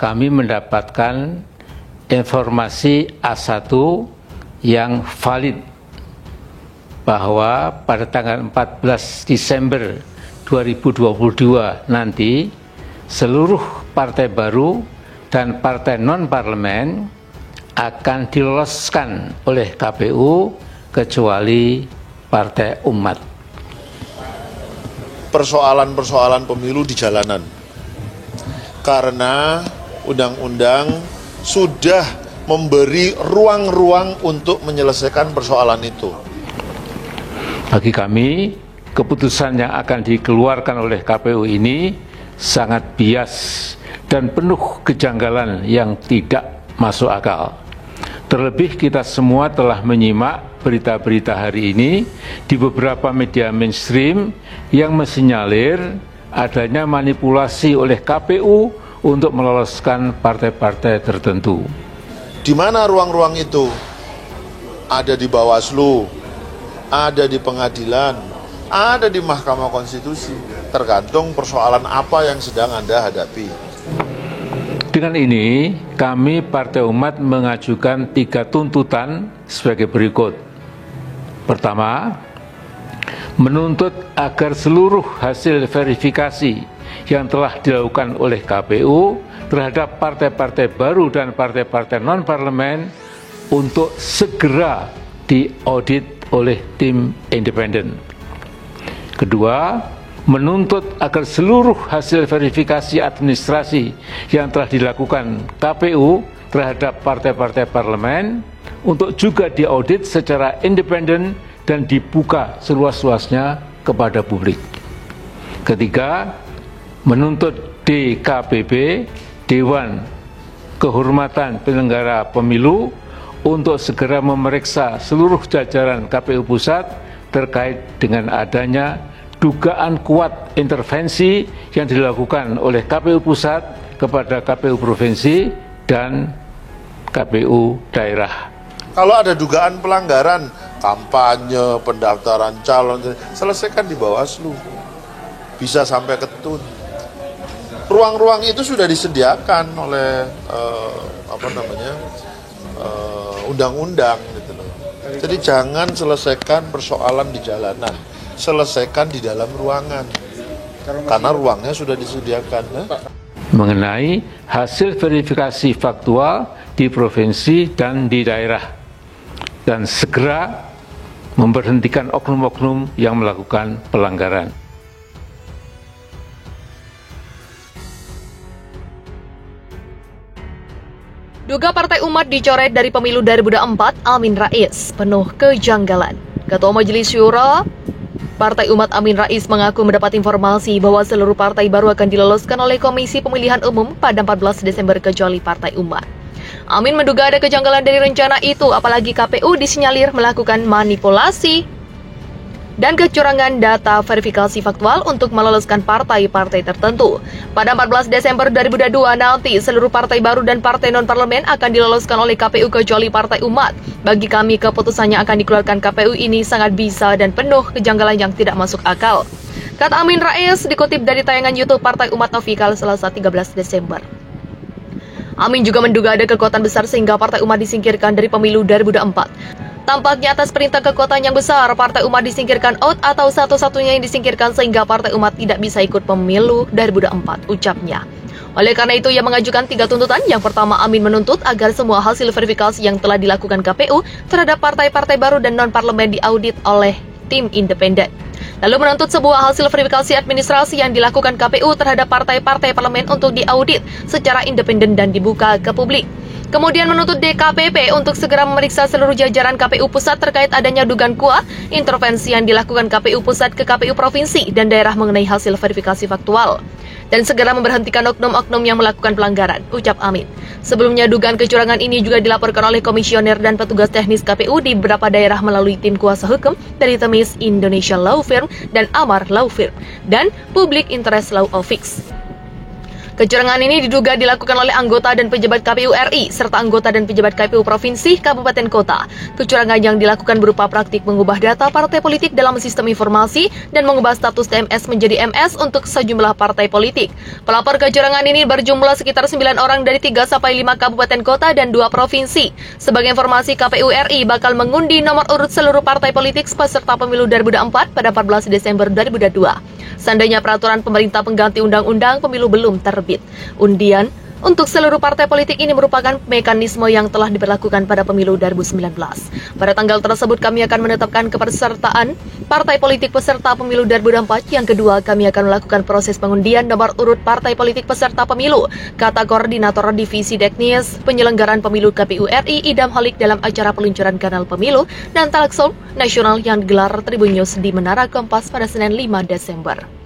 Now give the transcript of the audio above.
kami mendapatkan informasi A1 yang valid bahwa pada tanggal 14 Desember 2022 nanti seluruh partai baru dan partai non-parlemen akan diloloskan oleh KPU kecuali Partai Umat. Persoalan-persoalan pemilu di jalanan karena undang-undang sudah memberi ruang-ruang untuk menyelesaikan persoalan itu. Bagi kami, keputusan yang akan dikeluarkan oleh KPU ini sangat bias dan penuh kejanggalan yang tidak masuk akal. Terlebih kita semua telah menyimak berita-berita hari ini di beberapa media mainstream yang mensinyalir adanya manipulasi oleh KPU untuk meloloskan partai-partai tertentu. Di mana ruang-ruang itu? Ada di Bawaslu, ada di pengadilan, ada di Mahkamah Konstitusi. Tergantung persoalan apa yang sedang Anda hadapi. Dengan ini, kami Partai Umat mengajukan 3 tuntutan sebagai berikut. Pertama, menuntut agar seluruh hasil verifikasi yang telah dilakukan oleh KPU terhadap partai-partai baru dan partai-partai non-parlemen untuk segera diaudit oleh tim independen. Kedua, menuntut agar seluruh hasil verifikasi administrasi yang telah dilakukan KPU terhadap partai-partai parlemen untuk juga diaudit secara independen dan dibuka seluas-luasnya kepada publik. Ketiga, menuntut DKPP, Dewan Kehormatan Penyelenggara Pemilu, untuk segera memeriksa seluruh jajaran KPU Pusat terkait dengan adanya dugaan kuat intervensi yang dilakukan oleh KPU Pusat kepada KPU Provinsi dan KPU daerah. Kalau ada dugaan pelanggaran, kampanye, pendaftaran calon, selesaikan di Bawaslu. Bisa sampai ke TUN. Ruang-ruang itu sudah disediakan oleh undang-undang gitu loh. Jadi jangan selesaikan persoalan di jalanan, selesaikan di dalam ruangan. Karena ruangnya sudah disediakan. Mengenai hasil verifikasi faktual di provinsi dan di daerah, dan segera memberhentikan oknum-oknum yang melakukan pelanggaran. Duga Partai Umat dicoret dari pemilu 2024, Amin Rais, penuh kejanggalan. Ketua Majelis Syuro Partai Umat Amin Rais mengaku mendapat informasi bahwa seluruh partai baru akan diloloskan oleh Komisi Pemilihan Umum pada 14 Desember kecuali Partai Umat. Amin menduga ada kejanggalan dari rencana itu, apalagi KPU disinyalir melakukan manipulasi dan kecurangan data verifikasi faktual untuk meloloskan partai-partai tertentu. Pada 14 Desember 2022 nanti, seluruh partai baru dan partai non-parlemen akan diloloskan oleh KPU kecuali Partai Umat. Bagi kami, keputusan yang akan dikeluarkan KPU ini sangat bisa dan penuh kejanggalan yang tidak masuk akal. Kata Amin Rais dikutip dari tayangan YouTube Partai Umat Official Selasa 13 Desember. Amin juga menduga ada kekuatan besar sehingga Partai Umat disingkirkan dari pemilu 2024. Tampaknya atas perintah kekuatan yang besar, Partai Umat disingkirkan out atau satu-satunya yang disingkirkan sehingga Partai Umat tidak bisa ikut pemilu 2024, ucapnya. Oleh karena itu, ia mengajukan 3 tuntutan. Yang pertama, Amin menuntut agar semua hasil verifikasi yang telah dilakukan KPU terhadap partai-partai baru dan non-parlemen diaudit oleh tim independen. Lalu menuntut sebuah hasil verifikasi administrasi yang dilakukan KPU terhadap partai-partai parlemen untuk diaudit secara independen dan dibuka ke publik. Kemudian menuntut DKPP untuk segera memeriksa seluruh jajaran KPU Pusat terkait adanya dugaan kuat intervensi yang dilakukan KPU Pusat ke KPU Provinsi dan daerah mengenai hasil verifikasi faktual. Dan segera memberhentikan oknum-oknum yang melakukan pelanggaran, ucap Amin. Sebelumnya dugaan kecurangan ini juga dilaporkan oleh komisioner dan petugas teknis KPU di beberapa daerah melalui tim kuasa hukum dari Temis Indonesia Law Firm dan Amar Law Firm dan Public Interest Law Office. Kecurangan ini diduga dilakukan oleh anggota dan pejabat KPU RI serta anggota dan pejabat KPU provinsi, kabupaten, kota. Kecurangan yang dilakukan berupa praktik mengubah data partai politik dalam sistem informasi dan mengubah status TMS menjadi MS untuk sejumlah partai politik. Pelapor kecurangan ini berjumlah sekitar 9 orang dari 3-5 kabupaten kota dan 2 provinsi. Sebagai informasi, KPU RI bakal mengundi nomor urut seluruh partai politik peserta pemilu 2024 pada 14 Desember 2022. Seandainya peraturan pemerintah pengganti undang-undang pemilu belum terbit. Undian untuk seluruh partai politik ini merupakan mekanisme yang telah diberlakukan pada pemilu 2019. Pada tanggal tersebut kami akan menetapkan kepesertaan partai politik peserta pemilu 2024. Yang kedua, kami akan melakukan proses pengundian nomor urut partai politik peserta pemilu, kata Koordinator Divisi Teknis Penyelenggaraan Pemilu KPU RI Idam Holik dalam acara peluncuran kanal pemilu dan talkshow nasional yang digelar Tribun News di Menara Kompas pada Senin 5 Desember.